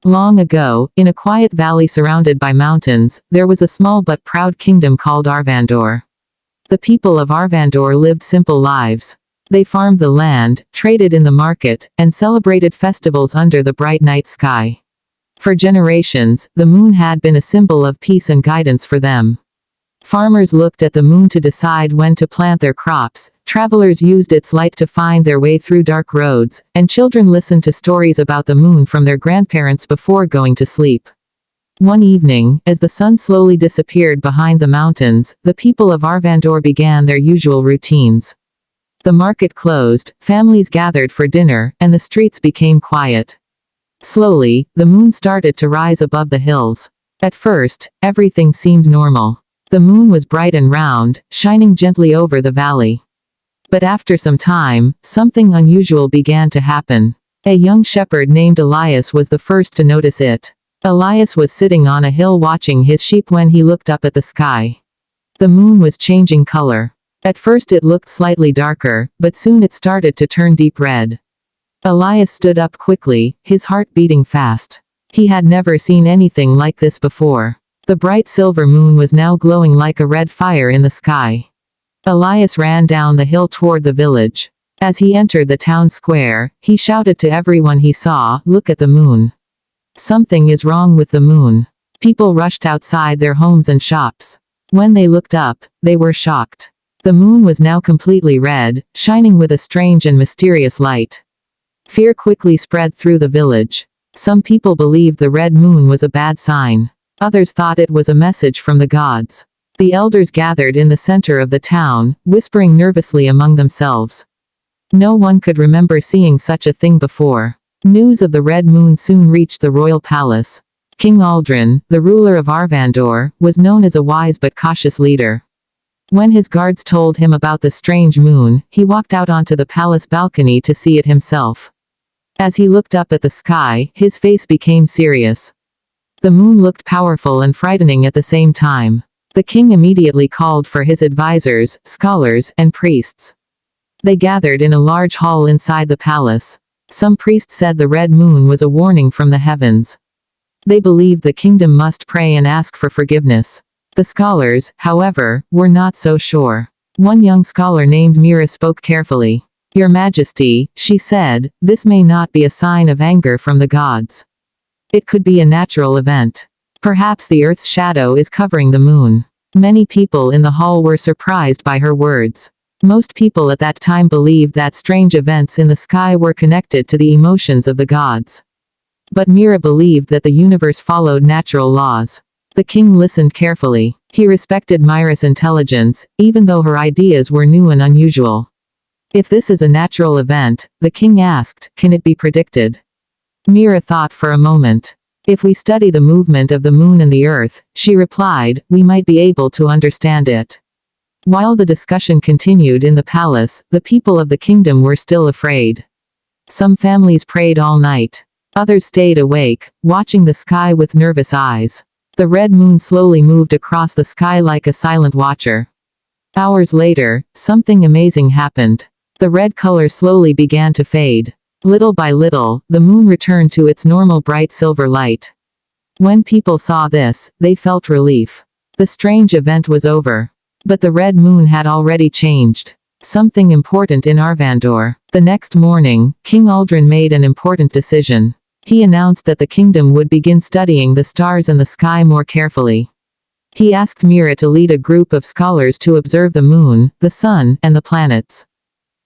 Long ago, in a quiet valley surrounded by mountains, there was a small but proud kingdom called Arvandor. The people of Arvandor lived simple lives. They farmed the land, traded in the market, and celebrated festivals under the bright night sky. For generations, the moon had been a symbol of peace and guidance for them. Farmers looked at the moon to decide when to plant their crops, travelers used its light to find their way through dark roads, and children listened to stories about the moon from their grandparents before going to sleep. One evening, as the sun slowly disappeared behind the mountains, the people of Arvandor began their usual routines. The market closed, families gathered for dinner, and the streets became quiet. Slowly, the moon started to rise above the hills. At first, everything seemed normal. The moon was bright and round, shining gently over the valley. But after some time, something unusual began to happen. A young shepherd named Elias was the first to notice it. Elias was sitting on a hill watching his sheep when he looked up at the sky. The moon was changing color. At first it looked slightly darker, but soon it started to turn deep red. Elias stood up quickly, his heart beating fast. He had never seen anything like this before. The bright silver moon was now glowing like a red fire in the sky. Elias ran down the hill toward the village. As he entered the town square, he shouted to everyone he saw, "Look at the moon. Something is wrong with the moon." People rushed outside their homes and shops. When they looked up, they were shocked. The moon was now completely red, shining with a strange and mysterious light. Fear quickly spread through the village. Some people believed the red moon was a bad sign. Others thought it was a message from the gods. The elders gathered in the center of the town, whispering nervously among themselves. No one could remember seeing such a thing before. News of the red moon soon reached the royal palace. King Aldrin, the ruler of Arvandor, was known as a wise but cautious leader. When his guards told him about the strange moon, he walked out onto the palace balcony to see it himself. As he looked up at the sky, his face became serious. The moon looked powerful and frightening at the same time. The king immediately called for his advisors, scholars, and priests. They gathered in a large hall inside the palace. Some priests said the red moon was a warning from the heavens. They believed the kingdom must pray and ask for forgiveness. The scholars, however, were not so sure. One young scholar named Mira spoke carefully. "Your Majesty," she said, "this may not be a sign of anger from the gods. It could be a natural event. Perhaps the Earth's shadow is covering the moon." Many people in the hall were surprised by her words. Most people at that time believed that strange events in the sky were connected to the emotions of the gods. But Mira believed that the universe followed natural laws. The king listened carefully. He respected Mira's intelligence, even though her ideas were new and unusual. "If this is a natural event," the king asked, "can it be predicted?" Mira thought for a moment. "If we study the movement of the moon and the earth," she replied, "we might be able to understand it." While the discussion continued in the palace, the people of the kingdom were still afraid. Some families prayed all night. Others stayed awake, watching the sky with nervous eyes. The red moon slowly moved across the sky like a silent watcher. Hours later, something amazing happened. The red color slowly began to fade. Little by little, the moon returned to its normal bright silver light. When people saw this, they felt relief. The strange event was over. But the red moon had already changed something important in Arvandor. The next morning, King Aldrin made an important decision. He announced that the kingdom would begin studying the stars and the sky more carefully. He asked Mira to lead a group of scholars to observe the moon, the sun, and the planets.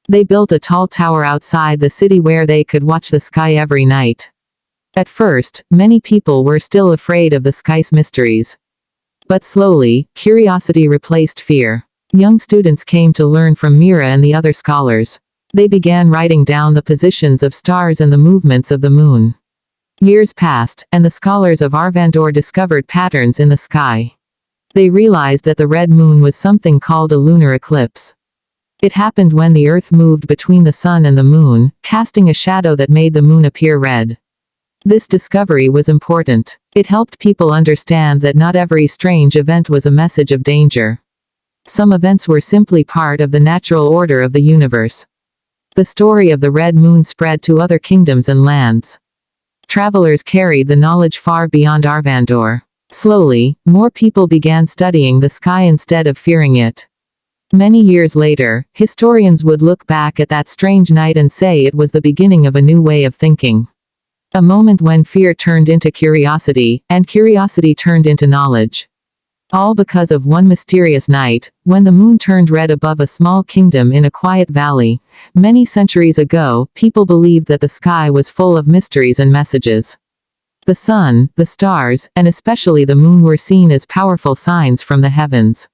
They built a tall tower outside the city where they could watch the sky every night. At first, many people were still afraid of the sky's mysteries. But slowly, curiosity replaced fear. Young students came to learn from Mira and the other scholars. They began writing down the positions of stars and the movements of the moon. Years passed, and the scholars of Arvandor discovered patterns in the sky. They realized that the red moon was something called a lunar eclipse. It happened when the Earth moved between the sun and the moon, casting a shadow that made the moon appear red. This discovery was important. It helped people understand that not every strange event was a message of danger. Some events were simply part of the natural order of the universe. The story of the red moon spread to other kingdoms and lands. Travelers carried the knowledge far beyond Arvandor. Slowly, more people began studying the sky instead of fearing it. Many years later, historians would look back at that strange night and say it was the beginning of a new way of thinking. A moment when fear turned into curiosity, and curiosity turned into knowledge. All because of one mysterious night, when the moon turned red above a small kingdom in a quiet valley. Many centuries ago, people believed that the sky was full of mysteries and messages. The sun, the stars, and especially the moon were seen as powerful signs from the heavens.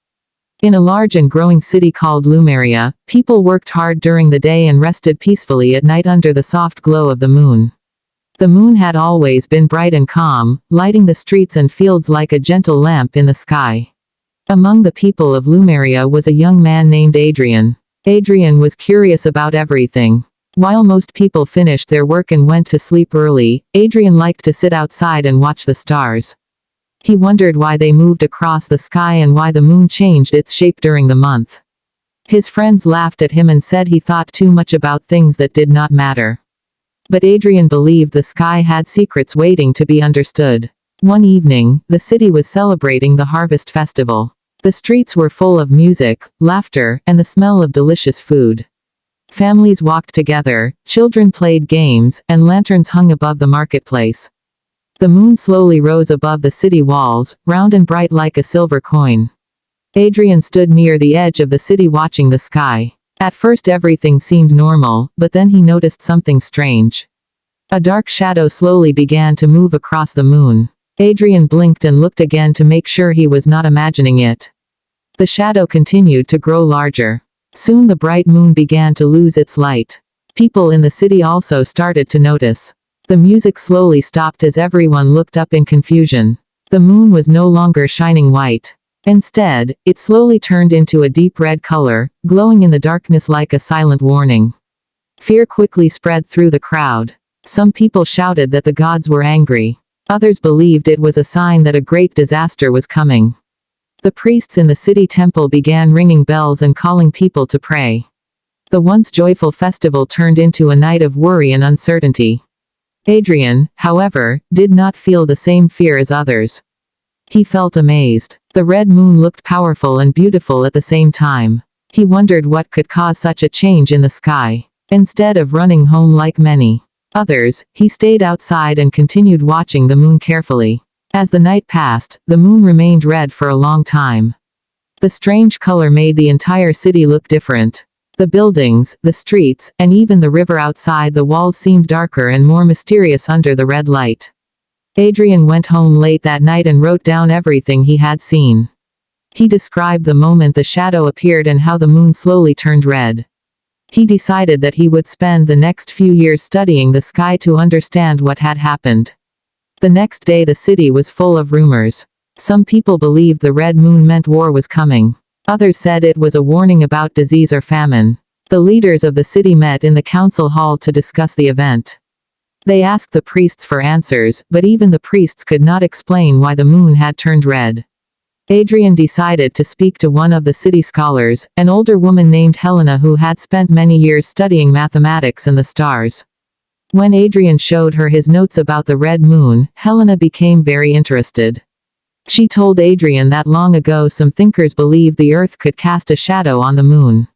In a large and growing city called Lumeria, people worked hard during the day and rested peacefully at night under the soft glow of the moon. The moon had always been bright and calm, lighting the streets and fields like a gentle lamp in the sky. Among the people of Lumeria was a young man named Adrian. Adrian was curious about everything. While most people finished their work and went to sleep early, Adrian liked to sit outside and watch the stars. He wondered why they moved across the sky and why the moon changed its shape during the month. His friends laughed at him and said he thought too much about things that did not matter. But Adrian believed the sky had secrets waiting to be understood. One evening, the city was celebrating the harvest festival. The streets were full of music, laughter, and the smell of delicious food. Families walked together, children played games, and lanterns hung above the marketplace. The moon slowly rose above the city walls, round and bright like a silver coin. Adrian stood near the edge of the city watching the sky. At first everything seemed normal, but then he noticed something strange. A dark shadow slowly began to move across the moon. Adrian blinked and looked again to make sure he was not imagining it. The shadow continued to grow larger. Soon the bright moon began to lose its light. People in the city also started to notice. The music slowly stopped as everyone looked up in confusion. The moon was no longer shining white. Instead, it slowly turned into a deep red color, glowing in the darkness like a silent warning. Fear quickly spread through the crowd. Some people shouted that the gods were angry. Others believed it was a sign that a great disaster was coming. The priests in the city temple began ringing bells and calling people to pray. The once joyful festival turned into a night of worry and uncertainty. Adrian, however, did not feel the same fear as others. He felt amazed. The red moon looked powerful and beautiful at the same time. He wondered what could cause such a change in the sky. Instead of running home like many others, he stayed outside and continued watching the moon carefully. As the night passed, the moon remained red for a long time. The strange color made the entire city look different. The buildings, the streets, and even the river outside the walls seemed darker and more mysterious under the red light. Adrian went home late that night and wrote down everything he had seen. He described the moment the shadow appeared and how the moon slowly turned red. He decided that he would spend the next few years studying the sky to understand what had happened. The next day the city was full of rumors. Some people believed the red moon meant war was coming. Others said it was a warning about disease or famine. The leaders of the city met in the council hall to discuss the event. They asked the priests for answers, but even the priests could not explain why the moon had turned red. Adrian decided to speak to one of the city scholars, an older woman named Helena who had spent many years studying mathematics and the stars. When Adrian showed her his notes about the red moon, Helena became very interested. She told Adrian that long ago some thinkers believed the Earth could cast a shadow on the moon.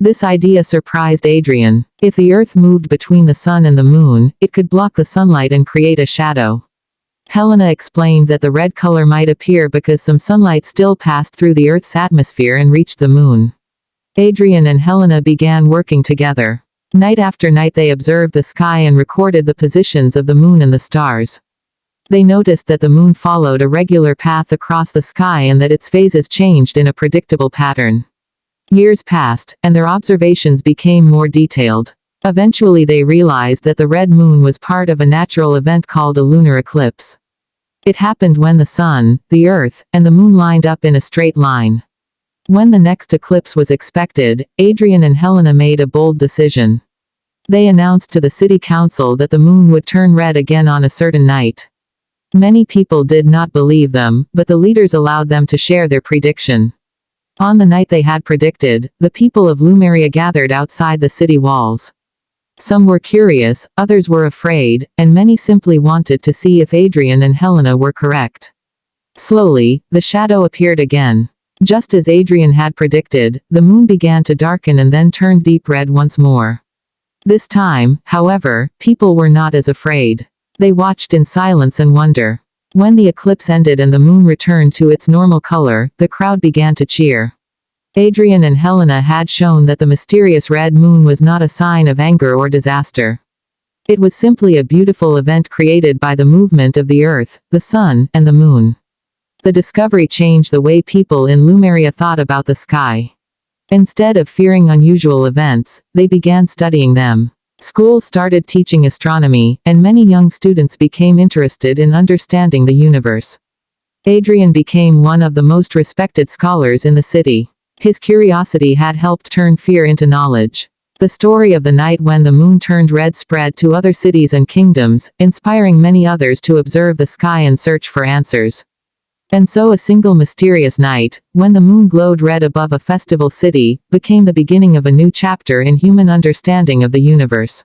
This idea surprised Adrian. If the Earth moved between the sun and the moon, it could block the sunlight and create a shadow. Helena explained that the red color might appear because some sunlight still passed through the Earth's atmosphere and reached the moon. Adrian and Helena began working together. Night after night they observed the sky and recorded the positions of the moon and the stars. They noticed that the moon followed a regular path across the sky and that its phases changed in a predictable pattern. Years passed, and their observations became more detailed. Eventually they realized that the red moon was part of a natural event called a lunar eclipse. It happened when the sun, the Earth, and the moon lined up in a straight line. When the next eclipse was expected, Adrian and Helena made a bold decision. They announced to the city council that the moon would turn red again on a certain night. Many people did not believe them, but the leaders allowed them to share their prediction. On the night they had predicted, the people of Lumeria gathered outside the city walls. Some were curious, others were afraid, and many simply wanted to see if Adrian and Helena were correct. Slowly, the shadow appeared again. Just as Adrian had predicted, the moon began to darken and then turned deep red once more. This time, however, people were not as afraid. They watched in silence and wonder. When the eclipse ended and the moon returned to its normal color, the crowd began to cheer. Adrian and Helena had shown that the mysterious red moon was not a sign of anger or disaster. It was simply a beautiful event created by the movement of the Earth, the Sun, and the Moon. The discovery changed the way people in Lumeria thought about the sky. Instead of fearing unusual events, they began studying them. Schools started teaching astronomy, and many young students became interested in understanding the universe. Adrian became one of the most respected scholars in the city. His curiosity had helped turn fear into knowledge. The story of the night when the moon turned red spread to other cities and kingdoms, inspiring many others to observe the sky and search for answers. And so a single mysterious night, when the moon glowed red above a festival city, became the beginning of a new chapter in human understanding of the universe.